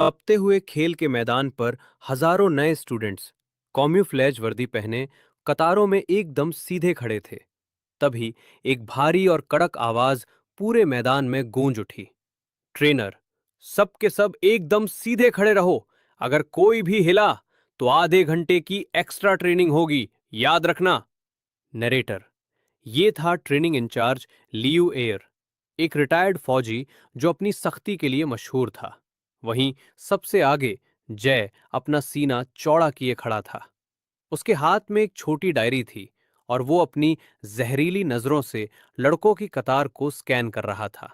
कांपते हुए खेल के मैदान पर हजारों नए स्टूडेंट्स कॉम्यूफ्लेज वर्दी पहने कतारों में एकदम सीधे खड़े थे। तभी एक भारी और कड़क आवाज पूरे मैदान में गूंज उठी। ट्रेनर, सब के सब एकदम सीधे खड़े रहो। अगर कोई भी हिला तो आधे घंटे की एक्स्ट्रा ट्रेनिंग होगी, याद रखना। नरेटर, ये था ट्रेनिंग इंचार्ज लियू एयर, एक रिटायर्ड फौजी जो अपनी सख्ती के लिए मशहूर था। वहीं सबसे आगे जय अपना सीना चौड़ा किए खड़ा था। उसके हाथ में एक छोटी डायरी थी और वो अपनी जहरीली नजरों से लड़कों की कतार को स्कैन कर रहा था।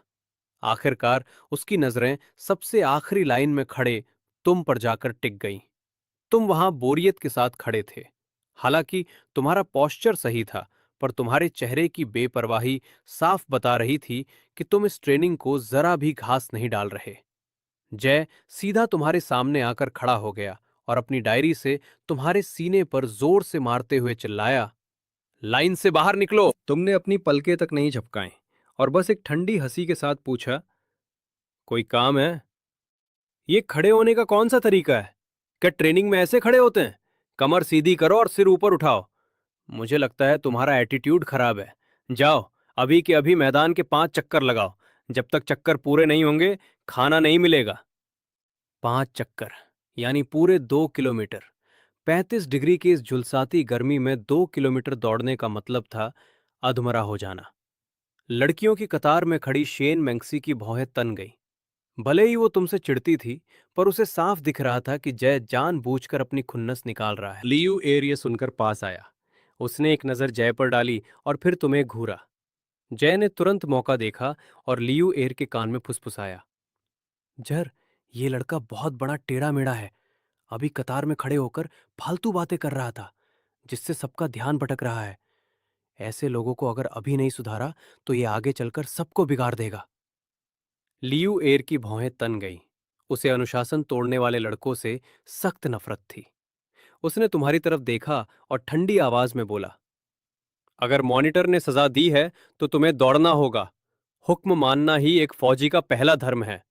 आखिरकार उसकी नजरें सबसे आखिरी लाइन में खड़े तुम पर जाकर टिक गईं। तुम वहां बोरियत के साथ खड़े थे। हालांकि तुम्हारा पॉस्चर सही था, पर तुम्हारे चेहरे की बेपरवाही साफ बता रही थी कि तुम इस ट्रेनिंग को जरा भी घास नहीं डाल रहे। जय सीधा तुम्हारे सामने आकर खड़ा हो गया और अपनी डायरी से तुम्हारे सीने पर जोर से मारते हुए चिल्लाया, लाइन से बाहर निकलो। तुमने अपनी पलकें तक नहीं झपकाएं और बस एक ठंडी हंसी के साथ पूछा, कोई काम है? ये खड़े होने का कौन सा तरीका है? क्या ट्रेनिंग में ऐसे खड़े होते हैं? कमर सीधी करो और सिर ऊपर उठाओ। मुझे लगता है तुम्हारा एटीट्यूड खराब है। जाओ, अभी के अभी मैदान के 5 चक्कर लगाओ। जब तक चक्कर पूरे नहीं होंगे, खाना नहीं मिलेगा। 5 चक्कर, यानी पूरे 2 किलोमीटर। 35 डिग्री की इस झुलसाती गर्मी में 2 किलोमीटर दौड़ने का मतलब था अधमरा हो जाना। लड़कियों की कतार में खड़ी शेन मैंक्सी की भौहें तन गई। भले ही वो तुमसे चिढ़ती थी, पर उसे साफ दिख रहा था कि जय जानबूझकर अपनी खुन्नस निकाल रहा है। लियू एयर ये सुनकर पास आया। उसने एक नजर जय पर डाली और फिर तुम्हें घूरा। जय ने तुरंत मौका देखा और लियू एयर के कान में फुसफुसाया, जर, ये लड़का बहुत बड़ा टेढ़ा मेढ़ा है। अभी कतार में खड़े होकर फालतू बातें कर रहा था, जिससे सबका ध्यान भटक रहा है। ऐसे लोगों को अगर अभी नहीं सुधारा तो ये आगे चलकर सबको बिगाड़ देगा। लियू एयर की भौहें तन गईं। उसे अनुशासन तोड़ने वाले लड़कों से सख्त नफरत थी। उसने तुम्हारी तरफ देखा और ठंडी आवाज में बोला, अगर मॉनिटर ने सजा दी है तो तुम्हें दौड़ना होगा। हुक्म मानना ही एक फौजी का पहला धर्म है।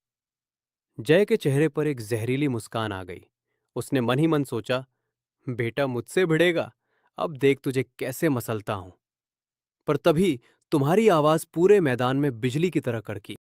जय के चेहरे पर एक जहरीली मुस्कान आ गई। उसने मन ही मन सोचा, बेटा मुझसे भिड़ेगा, अब देख तुझे कैसे मसलता हूं। पर तभी तुम्हारी आवाज पूरे मैदान में बिजली की तरह कड़की।